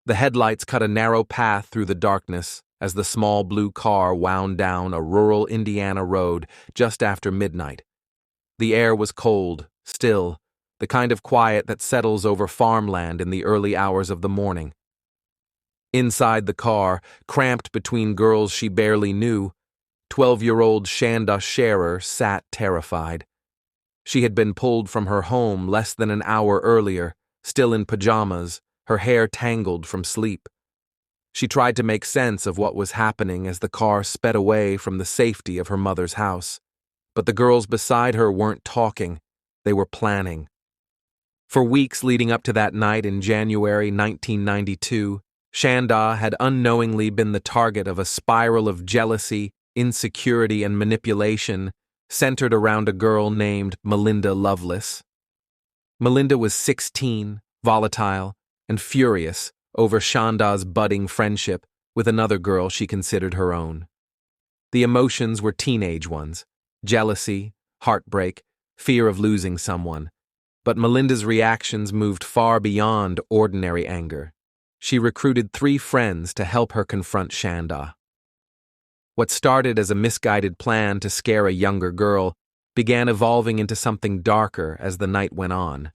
The headlights cut a narrow path through the darkness as the small blue car wound down a rural Indiana road just after midnight. The air was cold, still, the kind of quiet that settles over farmland in the early hours of the morning. Inside the car, cramped between girls she barely knew, 12-year-old Shanda Sharer sat terrified. She had been pulled from her home less than an hour earlier, still in pajamas, her hair tangled from sleep. She tried to make sense of what was happening as the car sped away from the safety of her mother's house. But the girls beside her weren't talking, they were planning. For weeks leading up to that night in January 1992, Shanda had unknowingly been the target of a spiral of jealousy, insecurity, and manipulation centered around a girl named Melinda Loveless. Melinda was 16, volatile, and furious over Shanda's budding friendship with another girl she considered her own. The emotions were teenage ones: jealousy, heartbreak, fear of losing someone. But Melinda's reactions moved far beyond ordinary anger. She recruited 3 friends to help her confront Shanda. What started as a misguided plan to scare a younger girl began evolving into something darker as the night went on.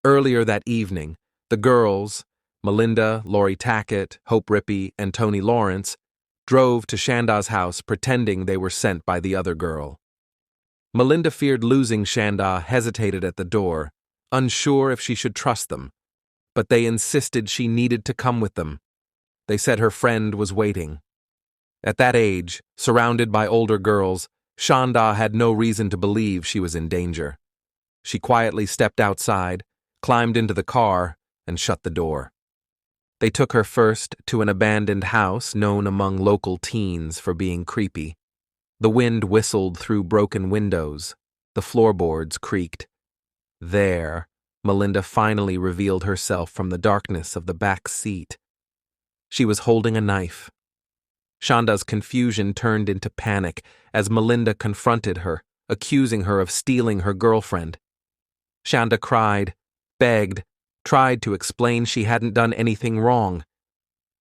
Earlier that evening, the girls, Melinda, Lori Tackett, Hope Rippey, and Tony Lawrence, drove to Shanda's house pretending they were sent by the other girl. Melinda feared losing Shanda, hesitated at the door, unsure if she should trust them, but they insisted she needed to come with them. They said her friend was waiting. At that age, surrounded by older girls, Shanda had no reason to believe she was in danger. She quietly stepped outside, climbed into the car, and shut the door. They took her first to an abandoned house known among local teens for being creepy. The wind whistled through broken windows. The floorboards creaked. There, Melinda finally revealed herself from the darkness of the back seat. She was holding a knife. Shanda's confusion turned into panic as Melinda confronted her, accusing her of stealing her girlfriend. Shanda cried, begged, tried to explain she hadn't done anything wrong.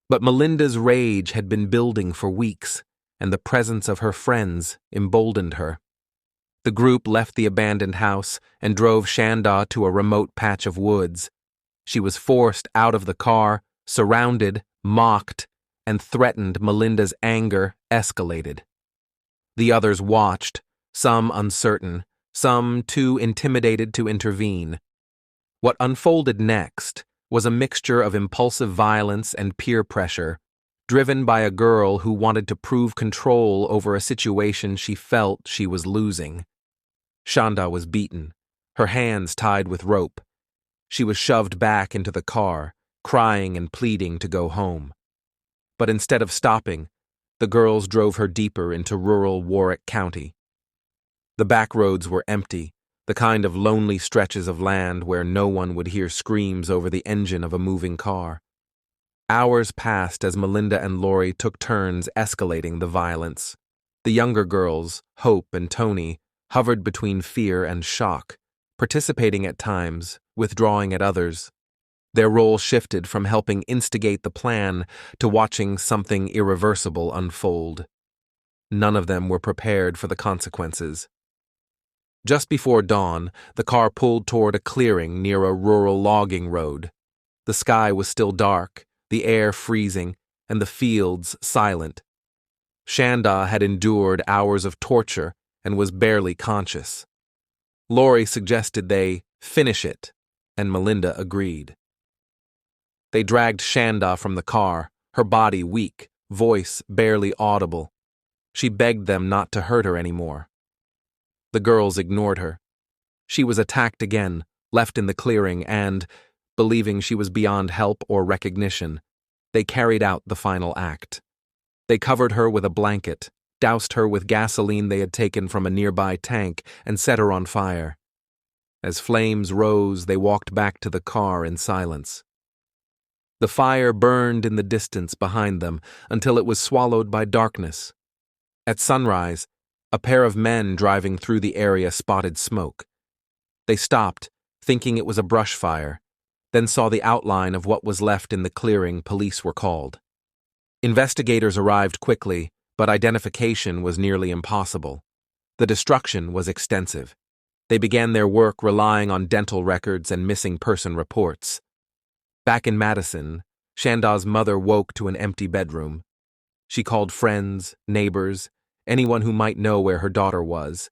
But Melinda's rage had been building for weeks, and the presence of her friends emboldened her. The group left the abandoned house and drove Shanda to a remote patch of woods. She was forced out of the car, surrounded, mocked, and threatened. Melinda's anger escalated. The others watched, some uncertain, some too intimidated to intervene. What unfolded next was a mixture of impulsive violence and peer pressure, driven by a girl who wanted to prove control over a situation she felt she was losing. Shanda was beaten, her hands tied with rope. She was shoved back into the car, crying and pleading to go home. But instead of stopping, the girls drove her deeper into rural Warwick County. The back roads were empty, the kind of lonely stretches of land where no one would hear screams over the engine of a moving car. Hours passed as Melinda and Lori took turns escalating the violence. The younger girls, Hope and Tony, hovered between fear and shock, participating at times, withdrawing at others. Their role shifted from helping instigate the plan to watching something irreversible unfold. None of them were prepared for the consequences. Just before dawn, the car pulled toward a clearing near a rural logging road. The sky was still dark, the air freezing, and the fields silent. Shanda had endured hours of torture and was barely conscious. Lori suggested they finish it, and Melinda agreed. They dragged Shanda from the car, her body weak, voice barely audible. She begged them not to hurt her anymore. The girls ignored her. She was attacked again, left in the clearing, and, believing she was beyond help or recognition, they carried out the final act. They covered her with a blanket, doused her with gasoline they had taken from a nearby tank, and set her on fire. As flames rose, they walked back to the car in silence. The fire burned in the distance behind them until it was swallowed by darkness. At sunrise, a pair of men driving through the area spotted smoke. They stopped, thinking it was a brush fire, then saw the outline of what was left in the clearing. Police were called. Investigators arrived quickly, but identification was nearly impossible. The destruction was extensive. They began their work relying on dental records and missing person reports. Back in Madison, Shanda's mother woke to an empty bedroom. She called friends, neighbors, anyone who might know where her daughter was.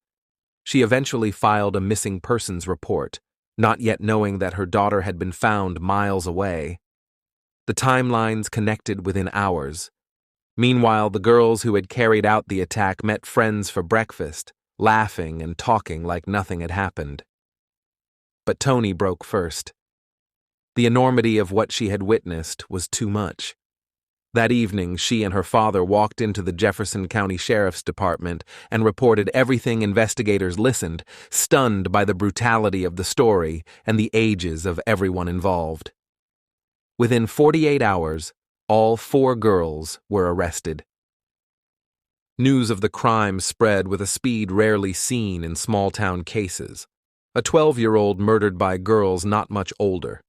She eventually filed a missing persons report, not yet knowing that her daughter had been found miles away. The timelines connected within hours. Meanwhile, the girls who had carried out the attack met friends for breakfast, laughing and talking like nothing had happened. But Tony broke first. The enormity of what she had witnessed was too much. That evening, she and her father walked into the Jefferson County Sheriff's Department and reported everything. Investigators listened, stunned by the brutality of the story and the ages of everyone involved. Within 48 hours, all 4 girls were arrested. News of the crime spread with a speed rarely seen in small-town cases. A 12-year-old murdered by girls not much older.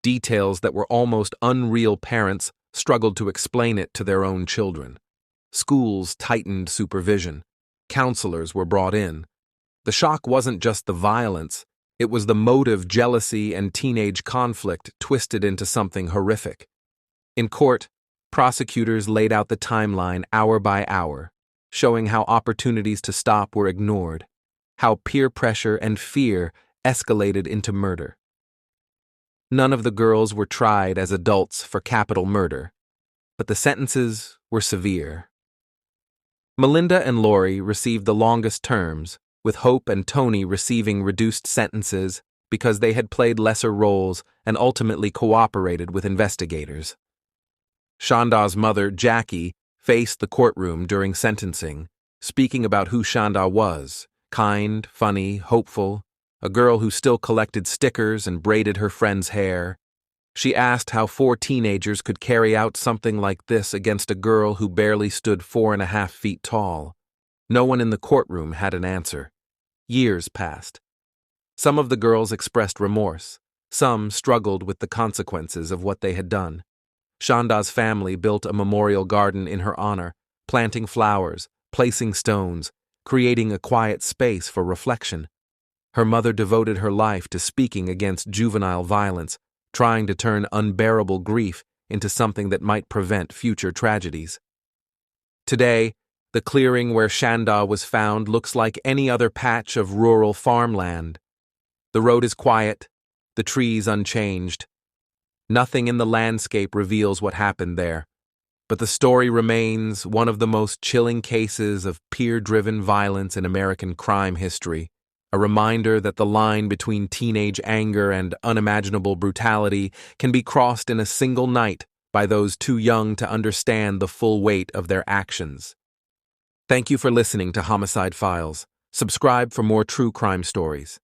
Details that were almost unreal. Parents struggled to explain it to their own children. Schools tightened supervision. Counselors were brought in. The shock wasn't just the violence, it was the motive, jealousy, and teenage conflict twisted into something horrific. In court, prosecutors laid out the timeline hour by hour, showing how opportunities to stop were ignored, how peer pressure and fear escalated into murder. None of the girls were tried as adults for capital murder, but the sentences were severe. Melinda and Lori received the longest terms, with Hope and Tony receiving reduced sentences because they had played lesser roles and ultimately cooperated with investigators. Shanda's mother, Jackie, faced the courtroom during sentencing, speaking about who Shanda was: kind, funny, hopeful, a girl who still collected stickers and braided her friend's hair. She asked how 4 teenagers could carry out something like this against a girl who barely stood 4.5 feet tall. No one in the courtroom had an answer. Years passed. Some of the girls expressed remorse. Some struggled with the consequences of what they had done. Shanda's family built a memorial garden in her honor, planting flowers, placing stones, creating a quiet space for reflection. Her mother devoted her life to speaking against juvenile violence, trying to turn unbearable grief into something that might prevent future tragedies. Today, the clearing where Shanda was found looks like any other patch of rural farmland. The road is quiet, the trees unchanged. Nothing in the landscape reveals what happened there, but the story remains one of the most chilling cases of peer-driven violence in American crime history, a reminder that the line between teenage anger and unimaginable brutality can be crossed in a single night by those too young to understand the full weight of their actions. Thank you for listening to Homicide Files. Subscribe for more true crime stories.